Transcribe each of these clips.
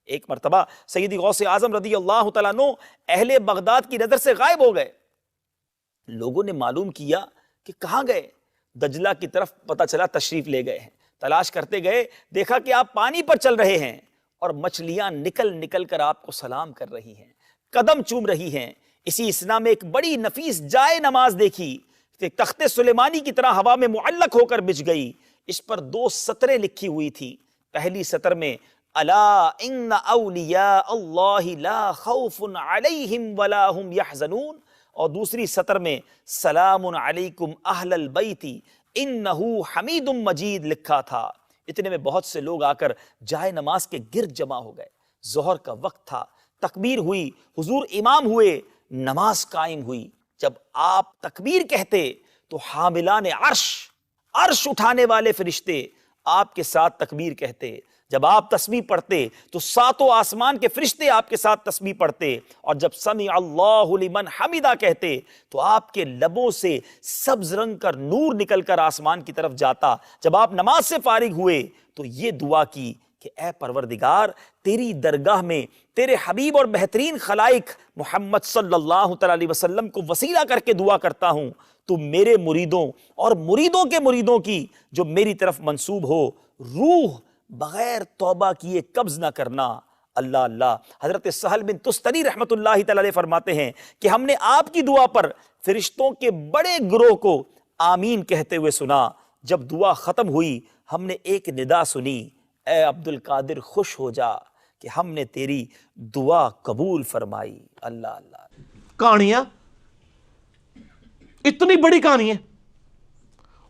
ایک مرتبہ سیدی غوث اعظم رضی اللہ تعالیٰ عنہ اہل بغداد کی نظر سے غائب ہو گئے. لوگوں نے معلوم کیا کہ کہاں گئے. دجلہ کی طرف پتہ چلا تشریف لے گئے ہیں. تلاش کرتے گئے، دیکھا کہ آپ پانی پر چل رہے ہیں اور مچھلیاں نکل نکل کر آپ کو سلام کر رہی ہیں، قدم چوم رہی ہیں. اسی اسنا میں ایک بڑی نفیس جائے نماز دیکھی، تخت سلیمانی کی طرح ہوا میں معلق ہو کر بچھ گئی. اس پر 2 سطریں لکھی ہوئی تھی. پہلی سطر میں الا ان اولیاء اللہ لا خوف علیہم ولا هم يحزنون، اور دوسری سطر میں سلام علیکم اہل البیت انہ حمید مجید لکھا تھا. اتنے میں بہت سے لوگ آ کر جائے نماز کے گرد جمع ہو گئے. ظہر کا وقت تھا، تکبیر ہوئی، حضور امام ہوئے، نماز قائم ہوئی. جب آپ تکبیر کہتے تو حاملان عرش اٹھانے والے فرشتے آپ کے ساتھ تکبیر کہتے. جب آپ تسبیح پڑھتے تو 7 آسمان کے فرشتے آپ کے ساتھ تسبیح پڑھتے. اور جب سمع اللہ لمن حمدہ کہتے تو آپ کے لبوں سے سبز رنگ کا نور نکل کر آسمان کی طرف جاتا. جب آپ نماز سے فارغ ہوئے تو یہ دعا کی کہ اے پروردگار، تیری درگاہ میں تیرے حبیب اور بہترین خلائق محمد صلی اللہ تعالی علیہ وسلم کو وسیلہ کر کے دعا کرتا ہوں، تو میرے مریدوں اور مریدوں کے مریدوں کی جو میری طرف منسوب ہو، روح بغیر توبہ کیے قبض نہ کرنا. اللہ اللہ. حضرت سہل بن تستری رحمت اللہ تعالی علیہ فرماتے ہیں کہ ہم نے آپ کی دعا پر فرشتوں کے بڑے گروہ کو آمین کہتے ہوئے سنا. جب دعا ختم ہوئی ہم نے ایک ندا سنی، اے عبد القادر خوش ہو جا کہ ہم نے تیری دعا قبول فرمائی. اللہ اللہ. کہانیاں اتنی بڑی کہانی ہے.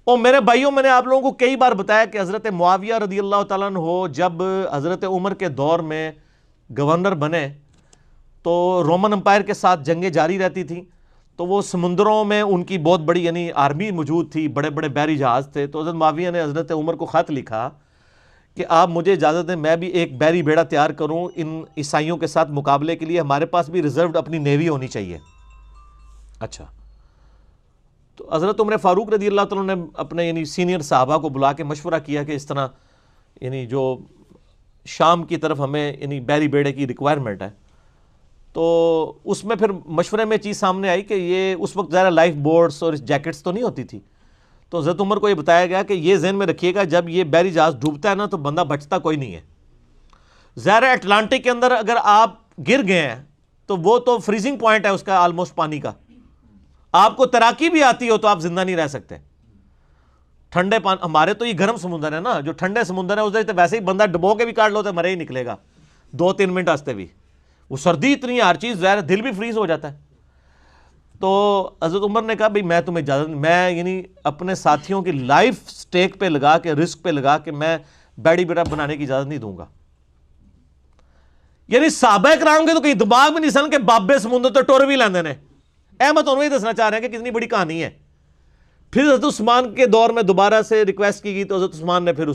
اور میرے بھائیوں، میں نے آپ لوگوں کو کئی بار بتایا کہ حضرت معاویہ رضی اللہ تعالیٰ عنہ جب حضرت عمر کے دور میں گورنر بنے تو رومن امپائر کے ساتھ جنگیں جاری رہتی تھیں. تو وہ سمندروں میں ان کی بہت بڑی یعنی آرمی موجود تھی، بڑے بڑے بحری جہاز تھے. تو حضرت معاویہ نے حضرت عمر کو خط لکھا کہ آپ مجھے اجازت دیں میں بھی ایک بحری بیڑا تیار کروں ان عیسائیوں کے ساتھ مقابلے کے لیے، ہمارے پاس بھی ریزروڈ اپنی نیوی ہونی چاہیے. اچھا. تو حضرت عمر فاروق رضی اللہ تعالیٰ نے اپنے یعنی سینئر صحابہ کو بلا کے مشورہ کیا کہ اس طرح یعنی جو شام کی طرف ہمیں یعنی بحری بیڑے کی ریکوائرمنٹ ہے. تو اس میں پھر مشورے میں چیز سامنے آئی کہ یہ اس وقت ظاہر لائف بورڈز اور جیکٹس تو نہیں ہوتی تھی. تو حضرت عمر کو یہ بتایا گیا کہ یہ ذہن میں رکھیے گا جب یہ بحری جہاز ڈوبتا ہے نا تو بندہ بچتا کوئی نہیں ہے. ظاہر اٹلانٹک کے اندر اگر آپ گر گئے ہیں تو وہ تو فریزنگ پوائنٹ ہے اس کا آلموسٹ پانی کا. آپ کو تیراکی بھی آتی ہو تو آپ زندہ نہیں رہ سکتے. ٹھنڈے پانی، ہمارے تو یہ گرم سمندر ہے نا، جو ٹھنڈے سمندر ہے اس تو ویسے ہی بندہ ڈبو کے بھی کاٹ لو تو مرے ہی نکلے گا 2-3 منٹ واسطے بھی. وہ سردی اتنی ہے، ہر چیز ظاہر دل بھی فریز ہو جاتا ہے. تو حضرت عمر نے کہا بھئی میں تمہیں اجازت، میں یعنی اپنے ساتھیوں کی لائف سٹیک پہ لگا کے، رسک پہ لگا کے میں بیڑی بیڑا بنانے کی اجازت نہیں دوں گا. یعنی صحابہ کرام کے تو کہیں دماغ میں نہیں سن کہ بابے سمندر تو ٹور بھی لیندے نے. احمد انہوں ہی دسنا چاہ رہے ہیں کہ کتنی بڑی کہانی ہے. پھر حضرت عثمان کے دور میں دوبارہ سے ریکویسٹ کی گئی تو حضرت عثمان نے پھر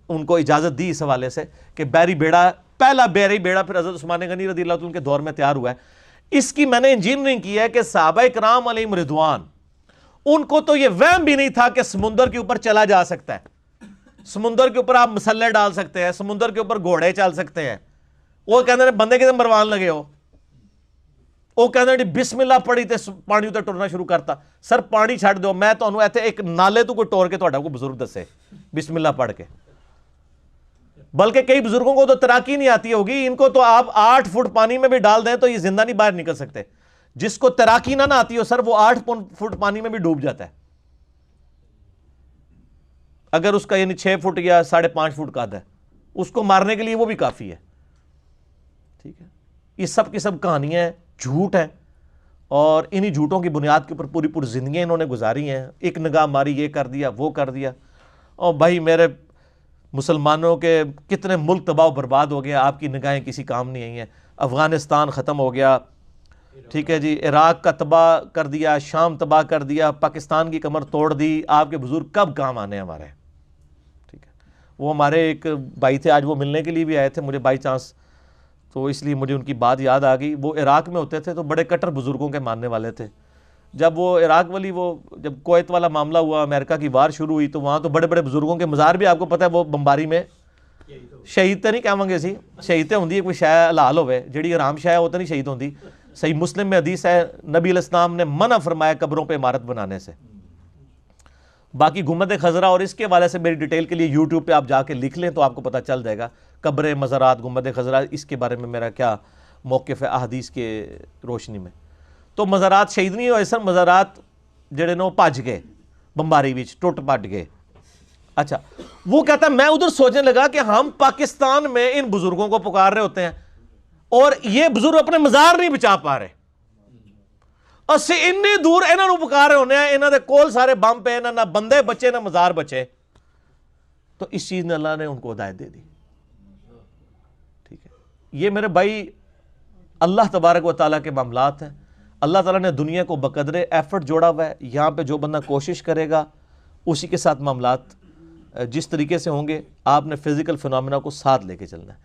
ان کو اجازت دی اس حوالے سے کہ بحری بیڑا، پہلا بحری بیڑا پھر حضرت عثمان غنی رضی اللہ عنہ کے دور میں تیار ہوا ہے. اس کی میں نے انجینئرنگ کی ہے کہ صحابہ کرام علیہم رضوان ان کو تو یہ وہم بھی نہیں تھا کہ سمندر کے اوپر چلا جا سکتا ہے، سمندر کے اوپر آپ مسلح ڈال سکتے ہیں، سمندر کے اوپر گھوڑے چل سکتے ہیں. وہ کہتے ہیں بندے کے مروان لگے ہو، وہ کہتے ہیں بسم اللہ پڑھی تے پانی اتنے ٹرنا شروع کرتا. سر پانی چھڑ دو، میں تو ایتھے ایک نالے تو کوئی ٹور کے تھوڑا کو بزرگ دسے بسم اللہ پڑھ کے. بلکہ کئی بزرگوں کو تو تیراکی نہیں آتی ہوگی، ان کو تو آپ 8 فٹ پانی میں بھی ڈال دیں تو یہ زندہ نہیں باہر نکل سکتے. جس کو تیراکی نہ آتی ہو سر وہ 8 فٹ پانی میں بھی ڈوب جاتا ہے، اگر اس کا یعنی 6 فٹ یا 5.5 فٹ قد ہے، اس کو مارنے کے لیے وہ بھی کافی ہے. ٹھیک ہے. یہ سب کی سب کہانیاں ہیں، جھوٹ ہیں، اور انہی جھوٹوں کی بنیاد کے اوپر پوری پوری زندگیاں انہوں نے گزاری ہیں. ایک نگاہ ماری، یہ کر دیا وہ کر دیا. اور بھائی میرے مسلمانوں کے کتنے ملک تباہ و برباد ہو گیا، آپ کی نگاہیں کسی کام نہیں آئی ہیں. افغانستان ختم ہو گیا، ٹھیک ہے جی، عراق کا تباہ کر دیا، شام تباہ کر دیا، پاکستان کی کمر توڑ دی. آپ کے بزرگ کب کام آنے ہمارے؟ ٹھیک ہے. وہ ہمارے ایک بھائی تھے، آج وہ ملنے کے لیے بھی آئے تھے مجھے بائی چانس، تو اس لیے مجھے ان کی بات یاد آ گئی. وہ عراق میں ہوتے تھے تو بڑے کٹر بزرگوں کے ماننے والے تھے. جب وہ عراق والی جب کویت والا معاملہ ہوا، امریکہ کی وار شروع ہوئی، تو وہاں تو بڑے بڑے بزرگوں کے مزار بھی آپ کو پتہ ہے وہ بمباری میں ਸ਼ਹੀਦ ਤਾਂ ਨਹੀਂ ਕਹਾਂਗੇ ਅਸੀਂ, ਸ਼ਹੀਦ ਤੇ ਹੁੰਦੀ ਹੈ ਕੋਈ ਸ਼ੈ ਹਲਾਲ ਹੋਵੇ, ਜਿਹੜੀ ਆਰਾਮ ਸ਼ੈ ਉਹ ਤਾਂ نہیں شہید ہوتی. صحیح مسلم میں حدیث ہے نبی علیہ السلام نے منع فرمایا قبروں پہ عمارت بنانے سے. باقی گنبد خضرا اور اس کے حوالے سے میری ڈیٹیل کے لیے یوٹیوب پہ آپ جا کے لکھ لیں تو آپ کو پتہ چل جائے گا قبریں مزارات گنبد خضرا اس کے بارے میں میرا کیا موقف ہے احادیث کے روشنی میں. تو مزارات شہید نہیں ہوئے سن, مزارات جڑے نے وہ بھج گئے بمباری وچ ٹوٹ پٹ گئے. اچھا وہ کہتا ہے میں ادھر سوچنے لگا کہ ہم پاکستان میں ان بزرگوں کو پکار رہے ہوتے ہیں اور یہ بزرگ اپنے مزار نہیں بچا پا رہے, اسی انی دور انہاں نوں پکار رہے ہونے ہیں, انہاں دے کول سارے بم پے, نہ بندے بچے نہ مزار بچے. تو اس چیز نے اللہ نے ان کو ہدایت دے دی. ٹھیک ہے, یہ میرے بھائی اللہ تبارک و تعالیٰ کے معاملات ہیں. اللہ تعالیٰ نے دنیا کو بقدر ایفرٹ جوڑا ہوا ہے. یہاں پہ جو بندہ کوشش کرے گا اسی کے ساتھ معاملات جس طریقے سے ہوں گے, آپ نے فزیکل فنامنا کو ساتھ لے کے چلنا ہے.